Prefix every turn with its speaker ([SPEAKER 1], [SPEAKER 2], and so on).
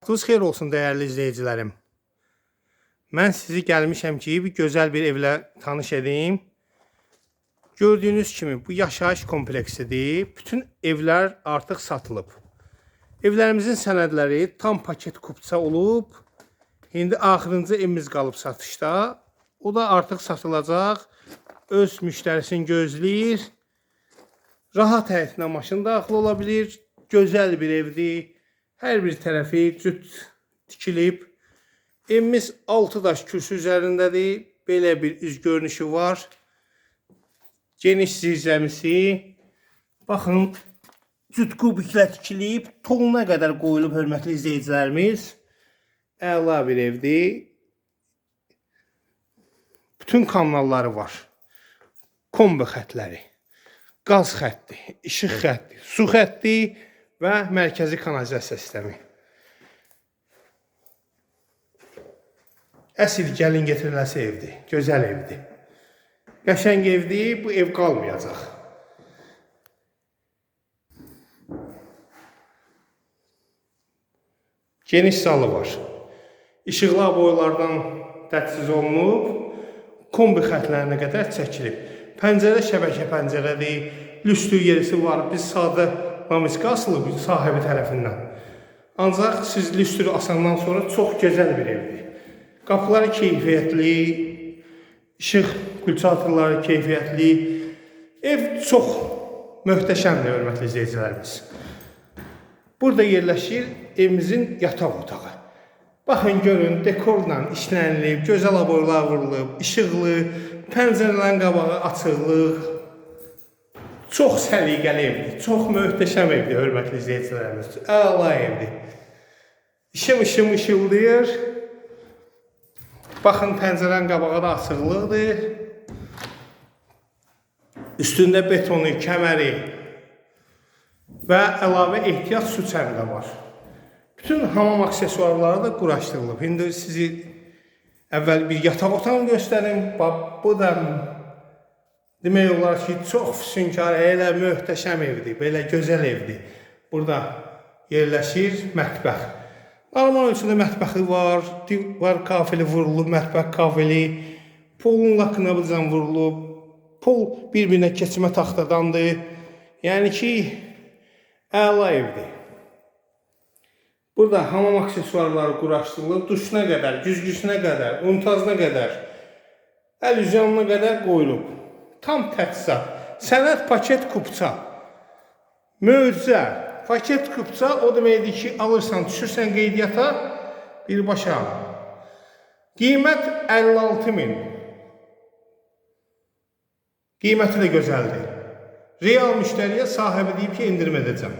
[SPEAKER 1] Vaxtınız xeyir olsun dəyərli izləyicilərim. Mən sizi gəlmişəm ki, bir gözəl bir evlə tanış edeyim. Gördüyünüz kimi bu yaşayış kompleksidir. Bütün evlər artıq satılıb. Evlərimizin sənədləri tam paket kupça olub. İndi axırıncı evimiz qalıb satışda. O da artıq satılacaq. Öz müştərisini gözləyir. Rahat həyətinə maşın daxil ola bilir. Gözəl bir evdir. Hər bir tərəfi cüt tikilib. Evimiz 6 daş kürsü üzərindədir. Belə bir üz görünüşü var. Geniş zirzəmisi. Baxın, cüt kubiklə tikilib. Tonuna qədər qoyulub, hörmətli izləyicilərimiz. Əla bir evdir. Bütün kanalları var. Kombi xətləri, qaz xətti, işıq xətti, su xətti və mərkəzi kanalizasiya sistemi. Əsl gəlin getiriləsi evdir, gözəl evdir. Qəşəng evdir, bu ev qalmayacaq. Geniş salı var. İşıqlar boylardan təchiz olunub, kombi xətlərinə qədər çəkilib. Pəncərə şəbəkə pəncərədir, lüstü yerisi var. Biz sadə namiska asılıb sahibi tərəfindən. Ancaq siz lüstürü asandan sonra çox gözəl bir evdir. Qapıları keyfiyyətli, işıq kulçatorları keyfiyyətli. Ev çox möhtəşəmdir, hörmətli izləyicilərimiz. Burada yerləşir evimizin yataq otağı. Baxın, görün, dekorla işlənilib, gözəl aboylar vurulub, işıqlı, pəncərələrin qabağı açıqlıq. Çox səliqəli evdir, çox möhtəşəm evdir, hörmətli izləyicilərimiz. Əla evdir. İşım ışıldayır. Baxın, pəncərələrin qabağı da açıqlıqdır. Üstündə betonu, kəməri və əlavə ehtiyat su çəni var. Bütün hamam aksesuarları da quraşdırılıb. İndi sizi əvvəl bir yataq otağını göstərim. Bu da demək olar ki, çox füsunkar, elə möhtəşəm evdir, belə gözəl evdir. Burada yerləşir mətbəx. Normal ölçüdə mətbəxi var, divar kafeli vurulub, mətbəx kafeli, polun lakına bizdən vurulub, pol bir-birinə keçmə taxtadandır. Yəni ki, əla evdir. Burada hamam aksesuarları quraşdırılıb, duşuna qədər, güzgüsünə qədər, untazına qədər, əlüzyonuna qədər qoyulub. Tam təchizat. Sənəd paket kupça. Möcüzə. Paket kupça o deməkdir ki, alırsan, düşürsən qeydiyyata birbaşa. Qiymət 56.000. Qiyməti də gözəldir. Real müştəriyə sahibi deyib ki, indirim edəcəm.